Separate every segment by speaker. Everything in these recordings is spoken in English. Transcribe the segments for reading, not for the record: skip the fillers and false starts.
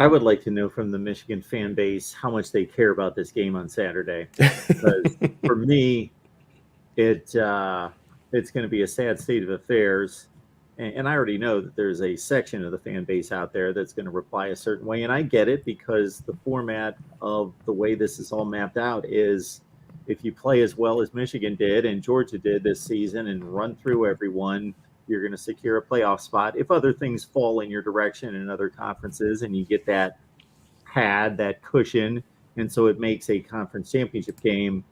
Speaker 1: I would like to know from the Michigan fan base how much they care about this game on Saturday. Because for me, it's going to be a sad state of affairs. And I already know that there's a section of the fan base out there that's going to reply a certain way. And I get it, because the format of the way this is all mapped out is, if you play as well as Michigan did and Georgia did this season and run through everyone, you're going to secure a playoff spot. If other things fall in your direction in other conferences and you get that pad, that cushion, and so it makes a conference championship game.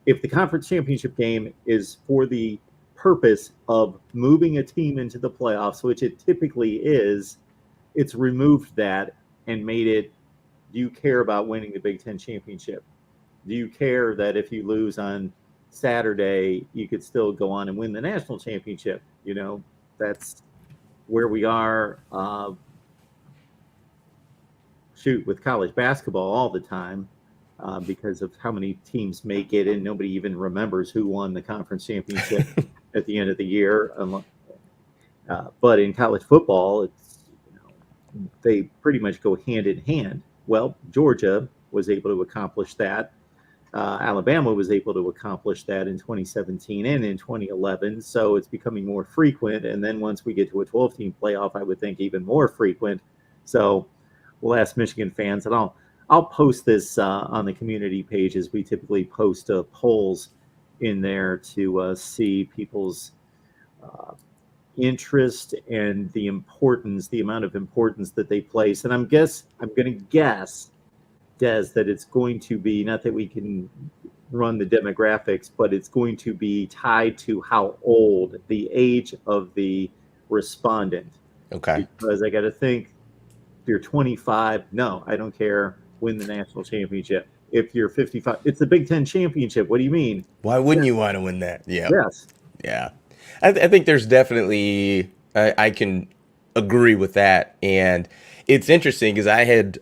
Speaker 1: If the conference championship game is for the purpose of moving a team into the playoffs, which it typically is, it's removed that and made it, do you care about winning the Big Ten championship? Do you care that if you lose on Saturday, you could still go on and win the national championship? You know, that's where we are, with college basketball all the time, because of how many teams make it and nobody even remembers who won the conference championship at the end of the year. But in college football, it's, they pretty much go hand in hand. Well, Georgia was able to accomplish that. Alabama was able to accomplish that in 2017 and in 2011. So it's becoming more frequent. And then once we get to a 12-team playoff, I would think even more frequent. So we'll ask Michigan fans, and I'll post this on the community pages. We typically post polls in there to see people's interest and the amount of importance that they place. And I'm going to guess, Des, that it's going to be, not that we can run the demographics, but it's going to be tied to how old, the age of the respondent.
Speaker 2: Okay.
Speaker 1: Because I got to think, if you're 25, no, I don't care, win the national championship. If you're 55, it's the Big Ten championship. What do you mean?
Speaker 2: Why wouldn't you want to win that? Yeah.
Speaker 1: Yes.
Speaker 2: Yeah. I think there's definitely, I can agree with that. And it's interesting because I had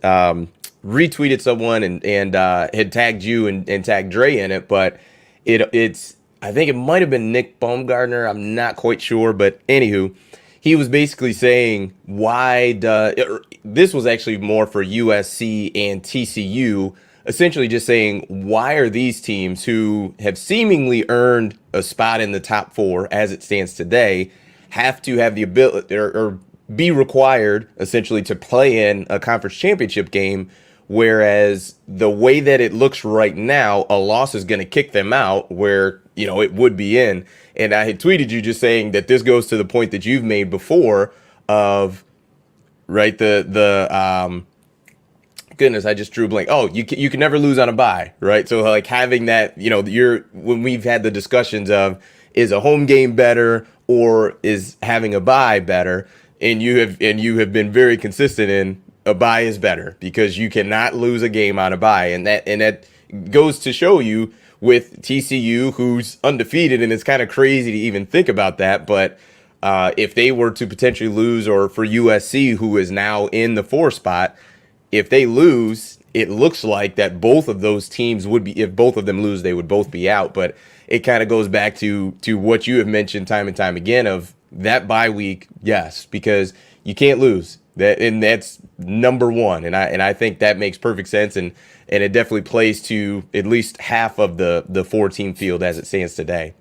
Speaker 2: retweeted someone and had tagged you and tagged Dre in it, but it's, I think it might have been Nick Baumgartner. I'm not quite sure, but anywho, he was basically saying this was actually more for USC and TCU, essentially just saying, why are these teams who have seemingly earned a spot in the top four as it stands today have to have the ability or be required essentially to play in a conference championship game, whereas the way that it looks right now, a loss is going to kick them out where, it would be in. And I had tweeted you just saying that this goes to the point that you've made before of, right, goodness, I just drew a blank. Oh, you can never lose on a bye, right? So like having that, when we've had the discussions of, is a home game better or is having a bye better? And you have been very consistent in a bye is better because you cannot lose a game on a bye. And that goes to show you with TCU, who's undefeated, and it's kind of crazy to even think about that. But if they were to potentially lose, or for USC, who is now in the 4 spot, if they lose, it looks like that both of those teams would be, if both of them lose, they would both be out. But it kind of goes back to what you have mentioned time and time again of that bye week, yes, because you can't lose. That's number one. And I think that makes perfect sense. And it definitely plays to at least half of the 4-team field as it stands today.